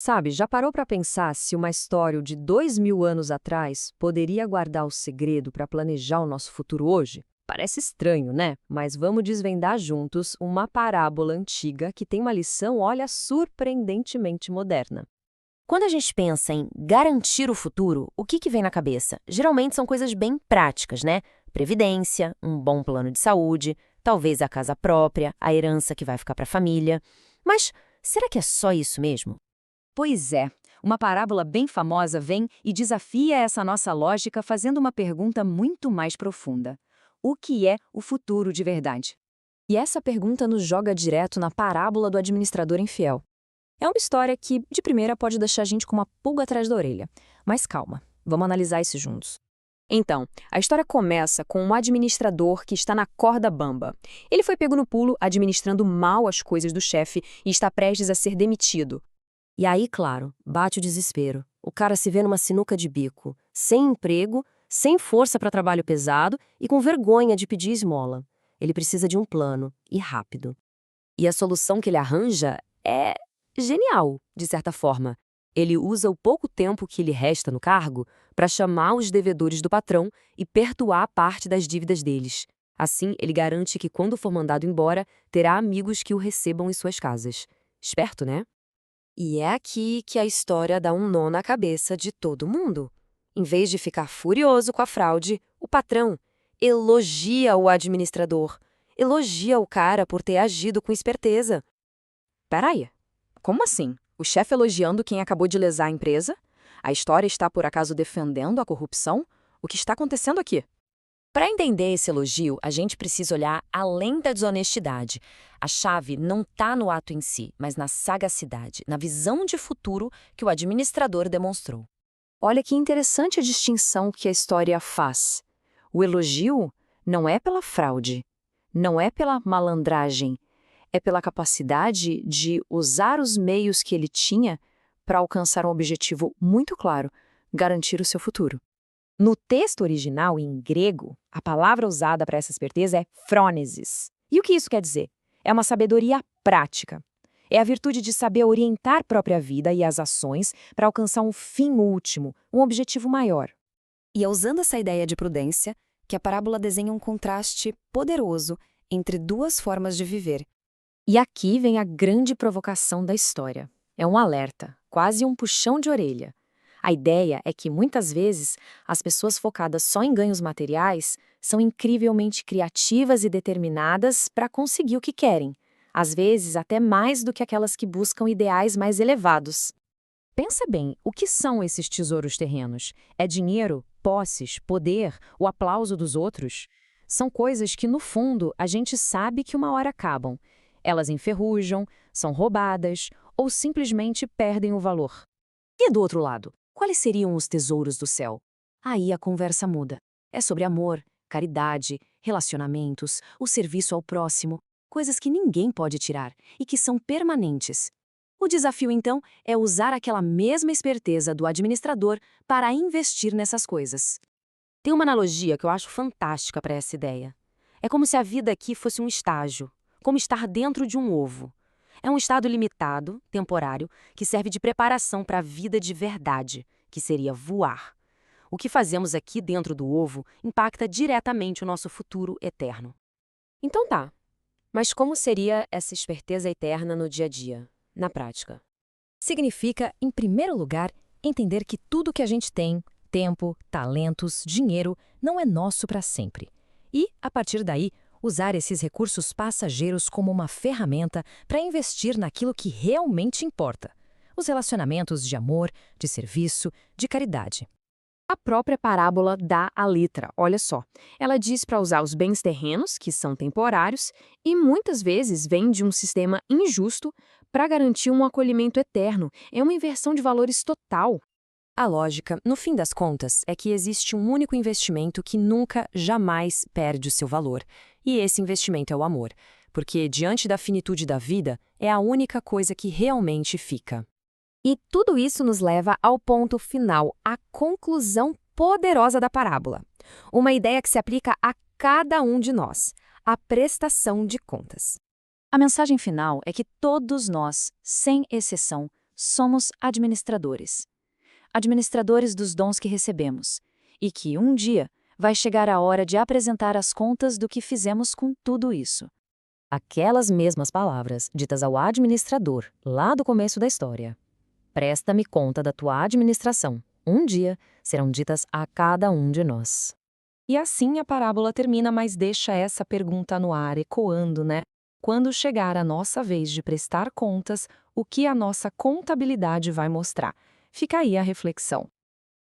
Sabe, já parou para pensar se uma história de 2000 anos atrás poderia guardar o segredo para planejar o nosso futuro hoje? Parece estranho, né? Mas vamos desvendar juntos uma parábola antiga que tem uma lição, olha, surpreendentemente moderna. Quando a gente pensa em garantir o futuro, o que vem na cabeça? Geralmente são coisas bem práticas, né? Previdência, um bom plano de saúde, talvez a casa própria, a herança que vai ficar para a família. Mas será que é só isso mesmo? Pois é, uma parábola bem famosa vem e desafia essa nossa lógica fazendo uma pergunta muito mais profunda. O que é o futuro de verdade? E essa pergunta nos joga direto na parábola do administrador infiel. É uma história que, de primeira, pode deixar a gente com uma pulga atrás da orelha. Mas calma, vamos analisar isso juntos. Então, a história começa com um administrador que está na corda bamba. Ele foi pego no pulo administrando mal as coisas do chefe e está prestes a ser demitido. E aí, claro, bate o desespero. O cara se vê numa sinuca de bico, sem emprego, sem força para trabalho pesado e com vergonha de pedir esmola. Ele precisa de um plano, e rápido. E a solução que ele arranja é genial, de certa forma. Ele usa o pouco tempo que lhe resta no cargo para chamar os devedores do patrão e perdoar parte das dívidas deles. Assim, ele garante que, quando for mandado embora, terá amigos que o recebam em suas casas. Esperto, né? E é aqui que a história dá um nó na cabeça de todo mundo. Em vez de ficar furioso com a fraude, o patrão elogia o administrador, elogia o cara por ter agido com esperteza. Peraí, como assim? O chefe elogiando quem acabou de lesar a empresa? A história está, por acaso, defendendo a corrupção? O que está acontecendo aqui? Para entender esse elogio, a gente precisa olhar além da desonestidade. A chave não está no ato em si, mas na sagacidade, na visão de futuro que o administrador demonstrou. Olha que interessante a distinção que a história faz. O elogio não é pela fraude, não é pela malandragem, é pela capacidade de usar os meios que ele tinha para alcançar um objetivo muito claro: garantir o seu futuro. No texto original, em grego, a palavra usada para essa esperteza é frônesis. E o que isso quer dizer? É uma sabedoria prática. É a virtude de saber orientar a própria vida e as ações para alcançar um fim último, um objetivo maior. E é usando essa ideia de prudência que a parábola desenha um contraste poderoso entre duas formas de viver. E aqui vem a grande provocação da história. É um alerta, quase um puxão de orelha. A ideia é que, muitas vezes, as pessoas focadas só em ganhos materiais são incrivelmente criativas e determinadas para conseguir o que querem, às vezes até mais do que aquelas que buscam ideais mais elevados. Pensa bem, o que são esses tesouros terrenos? É dinheiro, posses, poder, o aplauso dos outros? São coisas que, no fundo, a gente sabe que uma hora acabam. Elas enferrujam, são roubadas ou simplesmente perdem o valor. E do outro lado? Quais seriam os tesouros do céu? Aí a conversa muda. É sobre amor, caridade, relacionamentos, o serviço ao próximo, coisas que ninguém pode tirar e que são permanentes. O desafio, então, é usar aquela mesma esperteza do administrador para investir nessas coisas. Tem uma analogia que eu acho fantástica para essa ideia. É como se a vida aqui fosse um estágio, como estar dentro de um ovo. É um estado limitado, temporário, que serve de preparação para a vida de verdade, que seria voar. O que fazemos aqui dentro do ovo impacta diretamente o nosso futuro eterno. Então tá, mas como seria essa esperteza eterna no dia a dia, na prática? Significa, em primeiro lugar, entender que tudo que a gente tem, tempo, talentos, dinheiro, não é nosso para sempre. E, a partir daí, usar esses recursos passageiros como uma ferramenta para investir naquilo que realmente importa: os relacionamentos de amor, de serviço, de caridade. A própria parábola dá a letra, olha só. Ela diz para usar os bens terrenos, que são temporários, e muitas vezes vem de um sistema injusto para garantir um acolhimento eterno. É uma inversão de valores total. A lógica, no fim das contas, é que existe um único investimento que nunca, jamais perde o seu valor. E esse investimento é o amor, porque, diante da finitude da vida, é a única coisa que realmente fica. E tudo isso nos leva ao ponto final, a conclusão poderosa da parábola. Uma ideia que se aplica a cada um de nós: a prestação de contas. A mensagem final é que todos nós, sem exceção, somos administradores. Administradores dos dons que recebemos. E que, um dia, vai chegar a hora de apresentar as contas do que fizemos com tudo isso. Aquelas mesmas palavras ditas ao administrador, lá do começo da história. Presta-me conta da tua administração. Um dia serão ditas a cada um de nós. E assim a parábola termina, mas deixa essa pergunta no ar ecoando, né? Quando chegar a nossa vez de prestar contas, o que a nossa contabilidade vai mostrar? Fica aí a reflexão.